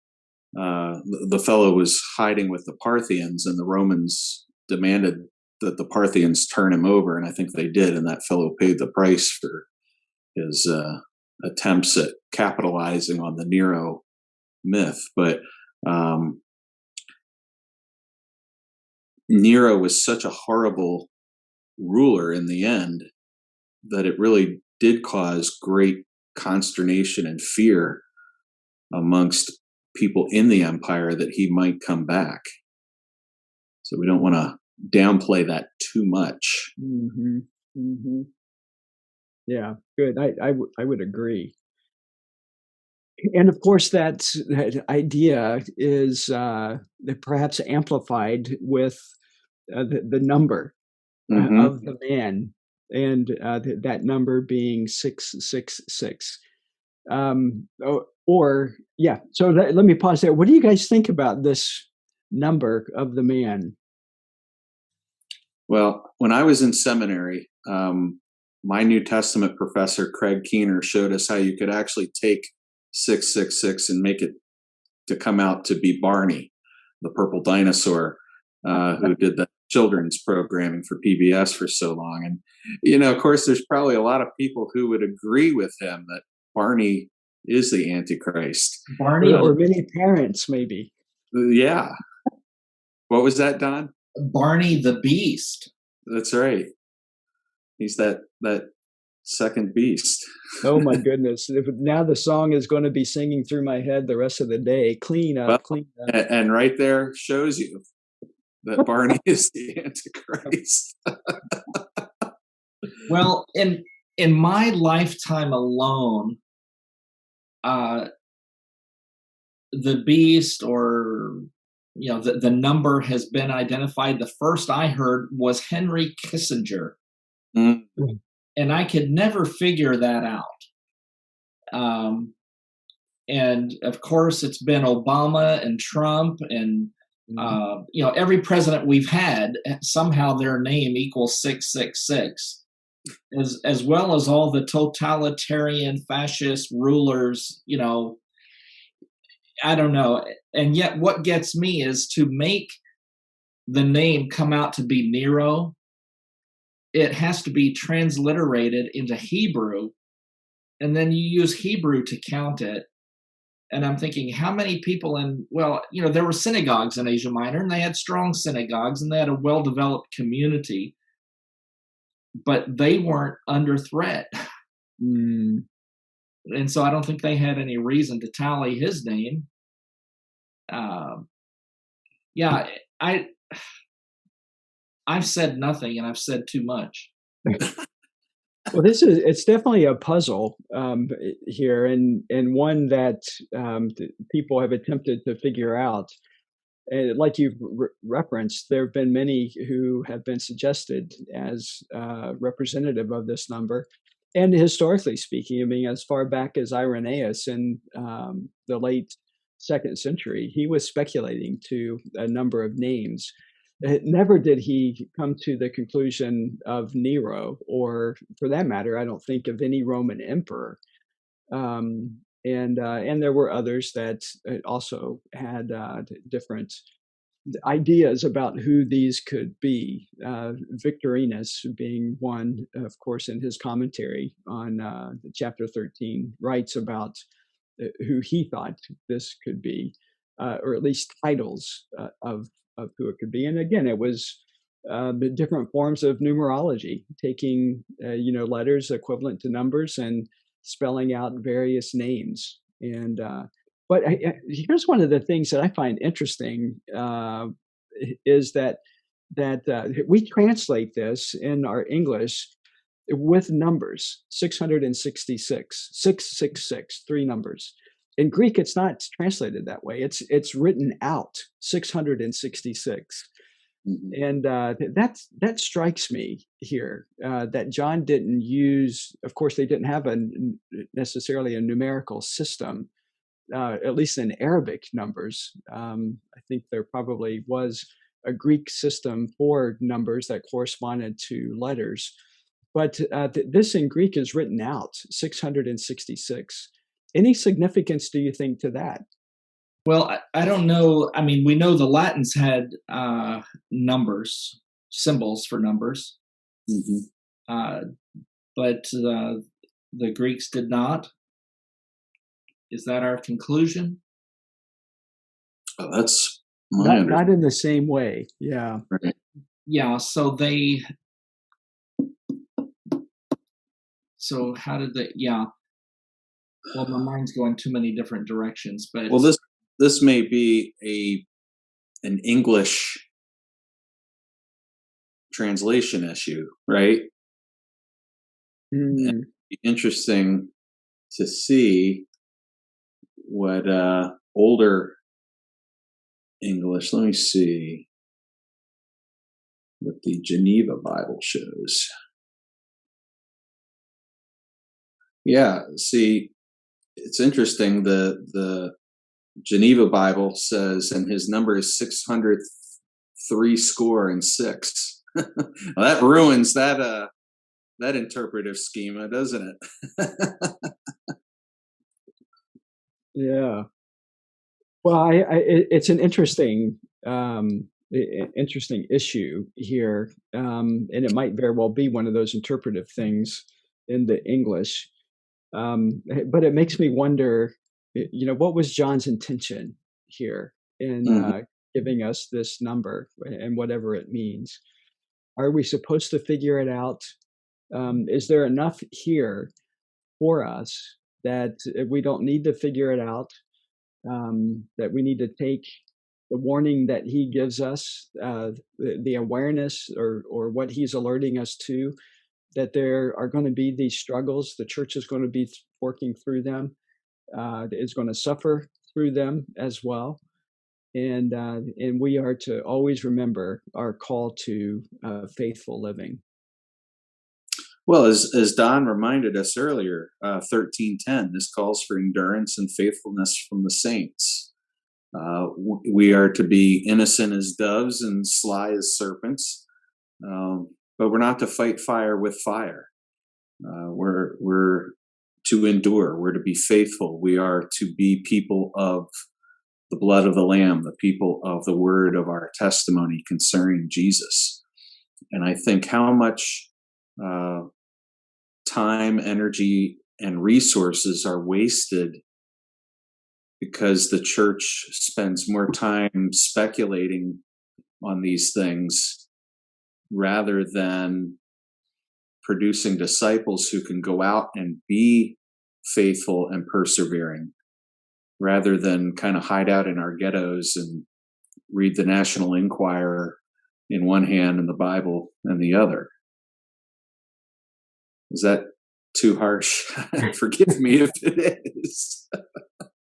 the fellow was hiding with the Parthians, and the Romans demanded that the Parthians turn him over, and I think they did, and that fellow paid the price for his attempts at capitalizing on the Nero myth. But Nero was such a horrible ruler in the end that it really did cause great consternation and fear amongst people in the empire that he might come back. So we don't want to downplay that too much. Yeah, good. I would agree. And of course, that idea is perhaps amplified with the number of the man, and that number being 666. So let me pause there. What do you guys think about this number of the man? Well, when I was in seminary, my New Testament professor, Craig Keener, showed us how you could actually take 666 and make it to come out to be Barney, the purple dinosaur, who did the children's programming for PBS for so long. And, of course, there's probably a lot of people who would agree with him that Barney is the Antichrist. Barney, or many parents, maybe. Yeah. What was that, Don? Barney the Beast. That's right. He's that second beast. Oh my goodness. Now the song is going to be singing through my head the rest of the day. Clean up, clean up. And right there shows you that Barney is the Antichrist. Well, in my lifetime alone, the beast, or the number has been identified. The first I heard was Henry Kissinger. And I could never figure that out. and of course it's been Obama and Trump and every president we've had, somehow their name equals 666, as well as all the totalitarian fascist rulers. I don't know. And yet what gets me is to make the name come out to be Nero, it has to be transliterated into Hebrew, and then you use Hebrew to count it. And I'm thinking, how many people there were synagogues in Asia Minor, and they had strong synagogues, and they had a well-developed community, but they weren't under threat. Mm. And so I don't think they had any reason to tally his name. I've said nothing, and I've said too much. Well, it's definitely a puzzle here, and one that people have attempted to figure out. And like you've referenced, there have been many who have been suggested as representative of this number. And historically speaking, I mean, as far back as Irenaeus in the late 2nd century, he was speculating to a number of names. Never did he come to the conclusion of Nero, or for that matter, I don't think of any Roman emperor. And there were others that also had different ideas about who these could be. Victorinus being one, of course, in his commentary on chapter 13, writes about who he thought this could be, or at least titles of who it could be. And again, it was the different forms of numerology, taking letters equivalent to numbers and spelling out various names. And but here's one of the things that I find interesting is that we translate this in our English with numbers, 666, 666, 3 numbers. In Greek, it's not translated that way. It's written out, 666. Mm-hmm. And that strikes me here, that John didn't use, of course, they didn't have necessarily a numerical system, at least in Arabic numbers. I think there probably was a Greek system for numbers that corresponded to letters. But this in Greek is written out, 666. Any significance do you think to that? Well, I don't know. I mean, we know the Latins had numbers, symbols for numbers, but the Greeks did not. Is that our conclusion? Oh, that's not in the same way. Yeah. Right. Yeah. So how did they? Yeah. Well, my mind's going too many different directions, but this may be an English translation issue, right? Mm. It'd be interesting to see what older English. Let me see what the Geneva Bible shows. Yeah, see, it's interesting. The Geneva Bible says, and his number is 636. Well, that ruins that interpretive schema, doesn't it? Yeah. Well, it's an interesting issue here, and it might very well be one of those interpretive things in the English. But it makes me wonder, what was John's intention here in giving us this number and whatever it means? Are we supposed to figure it out? Is there enough here for us that we don't need to figure it out? That we need to take the warning that he gives us, the awareness or what he's alerting us to, that there are going to be these struggles. The church is going to be working through them, is going to suffer through them as well. And we are to always remember our call to faithful living. Well, as Don reminded us earlier, 13:10, this calls for endurance and faithfulness from the saints. We are to be innocent as doves and sly as serpents, but we're not to fight fire with fire. We're to endure. We're to be faithful. We are to be people of the blood of the Lamb, the people of the word of our testimony concerning Jesus. And I think how much time, energy, and resources are wasted because the church spends more time speculating on these things rather than producing disciples who can go out and be faithful and persevering, rather than kind of hide out in our ghettos and read the National Enquirer in one hand and the Bible in the other. Is that too harsh? Forgive me if it is.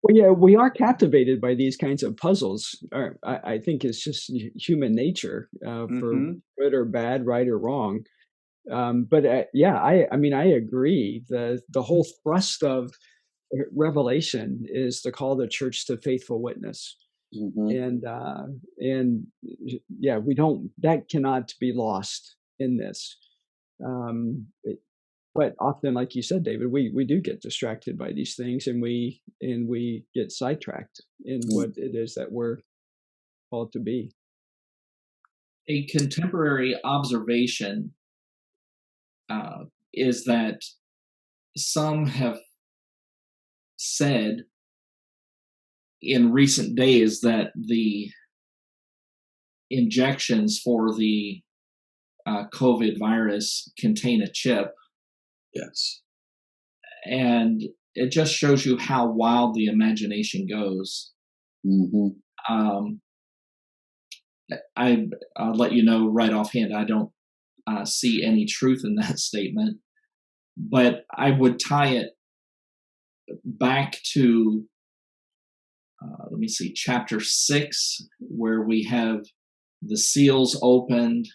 Well, yeah, we are captivated by these kinds of puzzles. I think it's just human nature, for good or bad, right or wrong. But yeah, I mean, I agree. The whole thrust of Revelation is to call the church to faithful witness, and yeah, that cannot be lost in this. But often, like you said, David, we do get distracted by these things, and we get sidetracked in what it is that we're called to be. A contemporary observation is that some have said in recent days that the injections for the COVID virus contain a chip. Yes. And it just shows you how wild the imagination goes. I'll let you know right offhand, I don't see any truth in that statement, but I would tie it back to, let me see, chapter 6, where we have the seals opened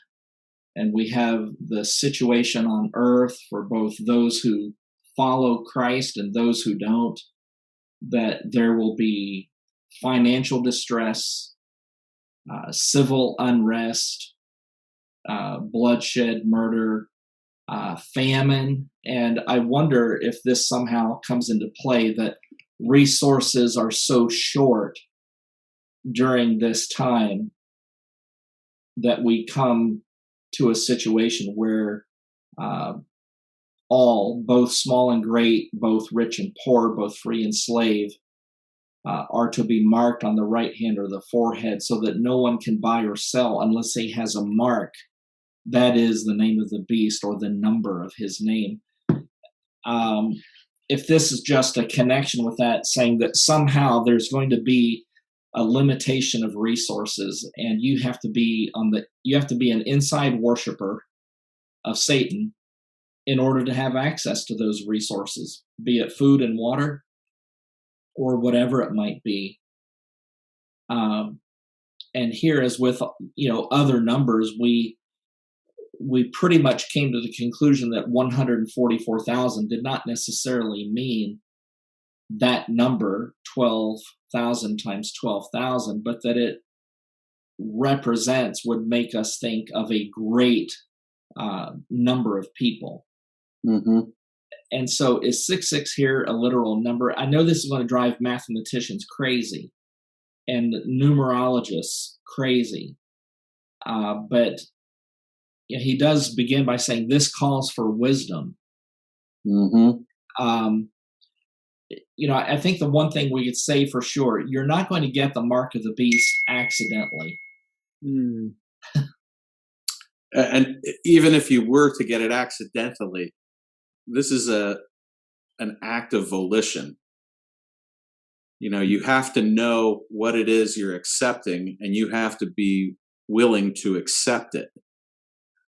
and we have the situation on earth for both those who follow Christ and those who don't, that there will be financial distress, civil unrest, bloodshed, murder, famine. And I wonder if this somehow comes into play, that resources are so short during this time that we come to a situation where all, both small and great, both rich and poor, both free and slave, are to be marked on the right hand or the forehead, so that no one can buy or sell unless he has a mark. That is the name of the beast or the number of his name. If this is just a connection with that, saying that somehow there's going to be a limitation of resources, and you have to be an inside worshiper of Satan in order to have access to those resources, be it food and water or whatever it might be. And here, as with other numbers, we pretty much came to the conclusion that 144,000 did not necessarily mean that number, 12,000 times 12,000, but that it would make us think of a great number of people. And so is 666 here a literal number? I know this is going to drive mathematicians crazy and numerologists crazy, but he does begin by saying this calls for wisdom. I think the one thing we could say for sure, you're not going to get the mark of the beast accidentally. And even if you were to get it accidentally, this is an act of volition. You have to know what it is you're accepting, and you have to be willing to accept it.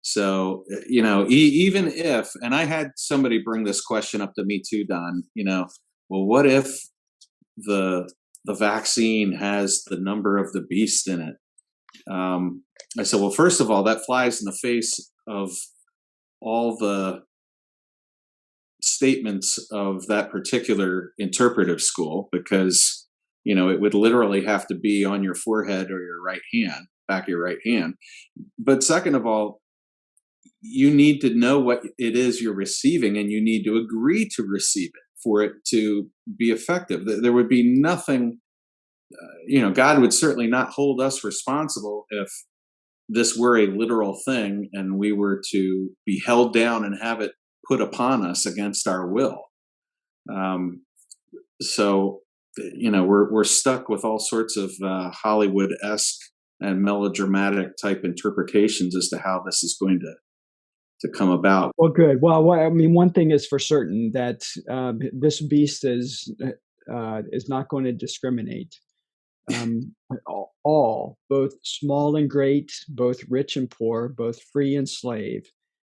So, even if, and I had somebody bring this question up to me too, Don, well, what if the vaccine has the number of the beast in it? I said, well, first of all, that flies in the face of all the statements of that particular interpretive school, because it would literally have to be on your forehead or your right hand, back of your right hand. But second of all, you need to know what it is you're receiving, and you need to agree to receive it for it to be effective. There would be nothing, God would certainly not hold us responsible if this were a literal thing and we were to be held down and have it put upon us against our will. So we're stuck with all sorts of Hollywood-esque and melodramatic type interpretations as to how this is going to come about. Well, good. Well, one thing is for certain, that this beast is not going to discriminate. All, both small and great, both rich and poor, both free and slave,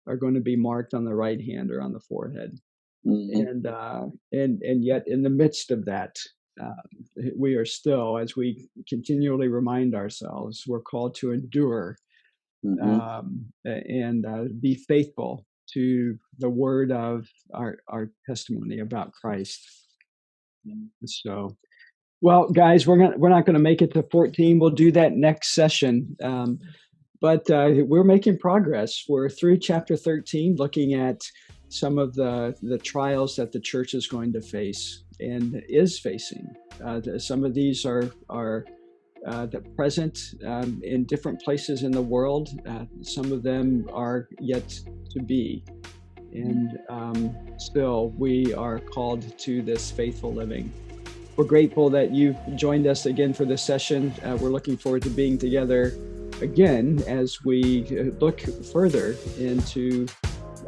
are going to be marked on the right hand or on the forehead. Mm-hmm. And yet, in the midst of that, we are still, as we continually remind ourselves, we're called to endure. Mm-hmm. And be faithful to the word of our testimony about Christ. So, well, guys, we're not going to make it to 14. We'll do that next session. But we're making progress. We're through chapter 13, looking at some of the trials that the church is going to face and is facing. Some of these are present in different places in the world. Some of them are yet to be. And still, we are called to this faithful living. We're grateful that you've joined us again for this session. We're looking forward to being together again as we look further into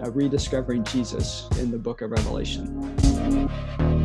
rediscovering Jesus in the book of Revelation.